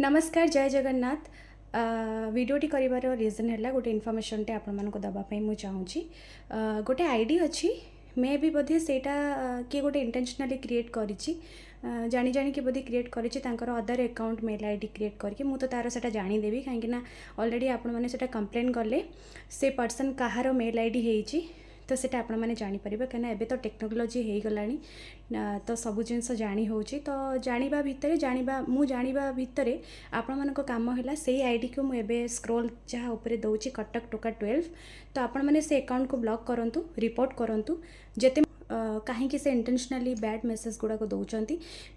नमस्कार जय जगन्नाथ। वीडियोटी करिवार रीजन है गोटे इनफॉरमेशन टे आपण मानको दबाई मु चाहूँगी। गोटे आईडी अच्छी मे भी बोधे सेटा किए गोटे इंटेंशनली क्रिएट करिछि जानी जानी कि बोधे क्रिएट करिछि तांकर other account mail ID create करके मु तो तार सेटा जानी देबी कहीं ऑलरेडी आपण माने सेटा कंप्लेन कले से पर्सन कहार मेल आईडी हेछि तो सेटा आपण माने जानी परिबे कना एबे तो टेक्नोलॉजी हेई गलानी तो सब जिनस जानी होची तो जानिबा भितरे जानिबा भितरे आपण मानको काम हैला सेही आईडी को मु एबे स्क्रॉल जहाँ ऊपर दउची कटक टोका 12 तो आपण माने से अकाउंट को ब्लॉक करंतु रिपोर्ट करंतु जेते कहीं से इंटेंशनली बैड मेसेज गुड़ाक दौरान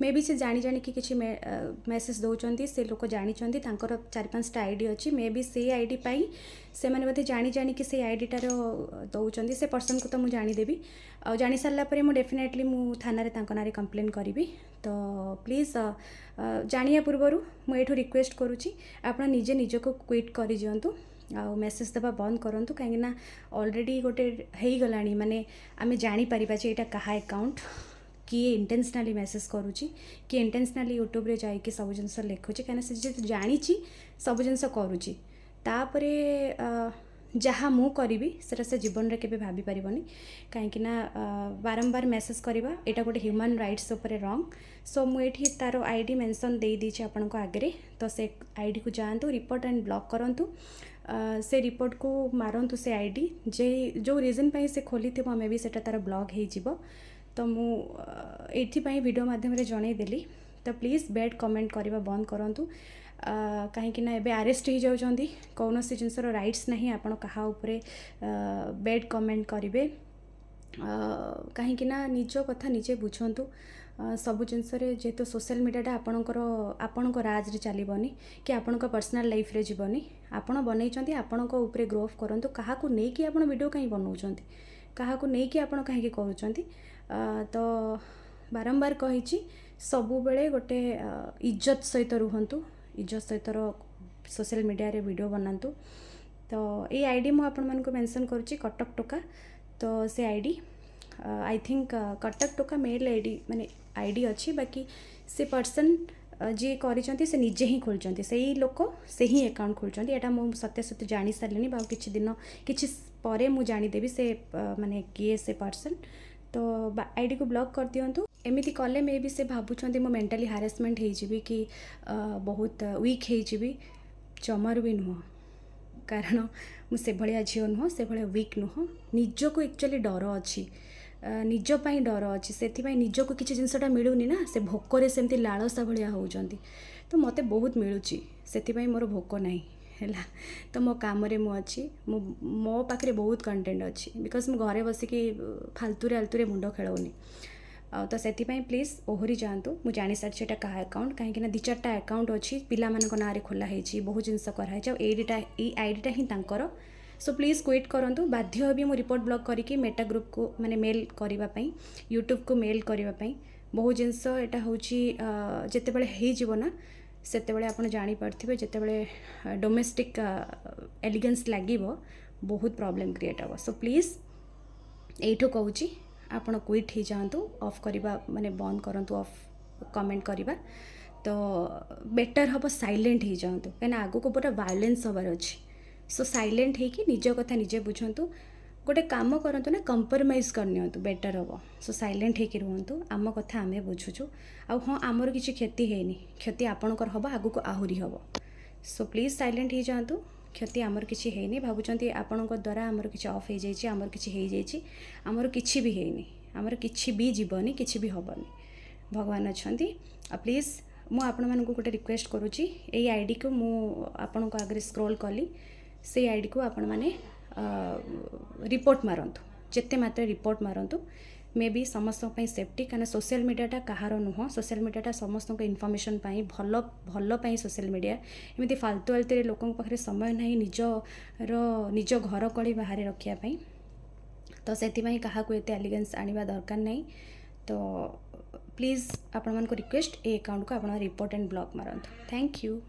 मे भी से जानी जानी कि किसी मेसेज दौरान से लोक जानी 4-5टा आईडी अच्छी मे भी से आईडी पाई से मैंने बोधे जानी जानी कि से आईडी टार दौरान से पर्सन को तो मुझे जानीदेवी आ जानी सारापर मुझे डेफिनेटली मु थाना ना कंप्लेन करी तो प्लीज़ जानिया पूर्वर मुझे रिक्वेस्ट करुँची आप निजे निज को क्विट कर दिंतु आ मेसेज देवा बंद करूँ कहीं ऑलरेडी गोटे हो गला माने आम जापर ये क्या अकाउंट किए इंटेंशनली मेसेज करुँची किए इंटेंशनली यूट्यूब रे जाइए सब जिनस लिखुची कहीं जानी सब जिनस करुँची तापरे जहाँ मु करी से जीवन में केवे भाभी पारनी कहीं बारंबार मेसेज करवा यहाँ गोटे ह्यूमन राइट्स उपर रंग सो मुझे तार आईडी मेंशन दे दीची आपण आगे तो से आईडी को जातु रिपोर्ट एंड ब्लॉक करूँ से रिपोर्ट को मारंतु से आईडी जे जो रीजन पाई से खोली थी मे भी सेटा तार ब्लॉक हो तो मुझे वीडियो माध्यम जनईदेली तो प्लीज़ बैड कमेंट करवा बंद करूँ कहीं एबे अरेस्ट हो जाउछंती कौन सी जिनसर राइट्स नहीं आपण कहा उपरे बैड कमेंट करेंगे कहीं निज कथा निजे बुझंतु सब जिनस जेहेतु सोशल मीडियाटा आपणकर राज रे चलबनी कि आपण पर्सनल लाइफ रे जीवनी आपण बनई आपण उपरे ग्रो अप करंतु कहा को नहीं कि आपण वीडियो कहीं बनाउछंती कहा को नहीं कि आपण कहीं करूछंती तो बारंबार कही सबु बेले गोटे इज्जत सहित रुहंतु इज्जत सहित सोशल मीडिया रे वीडियो बनातु तो ये आईडी मु आपण मानको मेंशन करुच्ची कटक टोका तो से आईडी आई थिंक कटक टोका मेल आईडी माने आईडी अच्छी बाकी से पर्सन जी करिसेंती से निजे ही खोलचंती से ही लोक से ही अकाउंट खोलचंती एटा मु सत्य सत्य जानी सारलिनी बा किछि दिन किछि परे मु जानी देबी से माने किए से पर्सन तो आईडी को ब्लॉक कर दियंतु एमिति कले मे भी से भाबुछंती मो मेंटली हारेसमेंट हो जिबी कि बहुत वीक हो जिबी जमार भी नुह कारण मुझे भाया झील नुह से भाया वीक नुह निजको एक्चुअली डर अच्छी निजपाई डर अच्छी से निजको किसी जिनसटा मिलूनी ना से भोकरे सेमती लालसा भाया होती तो मत बहुत मिलूँ से मोर भोक ना है तो मो काम मु अच्छी मो पाखे बहुत कंटेंट अच्छी बिकज मु घरे बसिकी फालतूरे आलतूरे मुंड खेलौनी तो से प्लीज़ ओहरी जातु मुझे जानी सारी क्या अकाउंट कहीं 2-4टा अकाउंट अच्छी पिला ना खोला है बहुत जिनस कराई आईडीटा ही तांकर सो प्लीज़ क्विट करूँ बाध्य भी मुझे रिपोर्ट ब्लॉक करके मेटा ग्रुप को माने मेल करने यूट्यूब को मेल करने बहुत जिनस यहाँ हूँ जिते हो सेतेबेले आपण जानी पार्थिबे जेतेबेले डोमेस्टिक एलिगेंस लगे बहुत प्रॉब्लम क्रिएट हे सो प्लीज़ एठो कहूँ आपण क्विट ही जातु ऑफ करवा माने बंद करंतु ऑफ कमेंट करवा तो बेटर हम साइलेंट ही जातु कहीं आगो को पूरा वायलेंस हबार अच्छी सो साइलेंट है कि निज कथा निजे बुझंतु गोटे काम करंतु ना कंप्रोमाइज करनियंतु बेटर हम सो साइलेंट है कि रुहंतु आम कथा आमे बुझुछु आ हाँ आमर किसी क्षति है क्षति आपणकर हम आगु को आहरी हम सो प्लीज़ साइलेंट ही जातु क्षति आमर किसी है भावुंट आपण द्वारा आमर किसी ऑफ हो जाए आमर किसी हो जाए आमर किसी भी है आमर किसी भी जीवनी किसी भी हेनी भगवान अच्छा प्लीज़ मु आपण मानक गोटे रिक्वेस्ट करुँची यही आईडी को मु आपण आगे स्क्रॉल कली से आईडी को आपण मैंने रिपोर्ट मारंतु जिते मात्र रिपोर्ट मारंतु मे भी समस्त सेफ्टी कहीं सोशल मीडियाटा कहार नुह सोशल मीडियाटा समस्त इनफॉरमेशन भल भल सोशल मीडिया एमती फालतू आलतू लोकों पाखे समय ना निज घर कली बाहर रखापी तो से क्या एलिगेंस आने दरकार नहीं तो प्लीज़ आपण रिक्वेस्ट ए अकाउंट को आप रिपोर्ट एंड ब्लॉक मारंतु थैंक यू।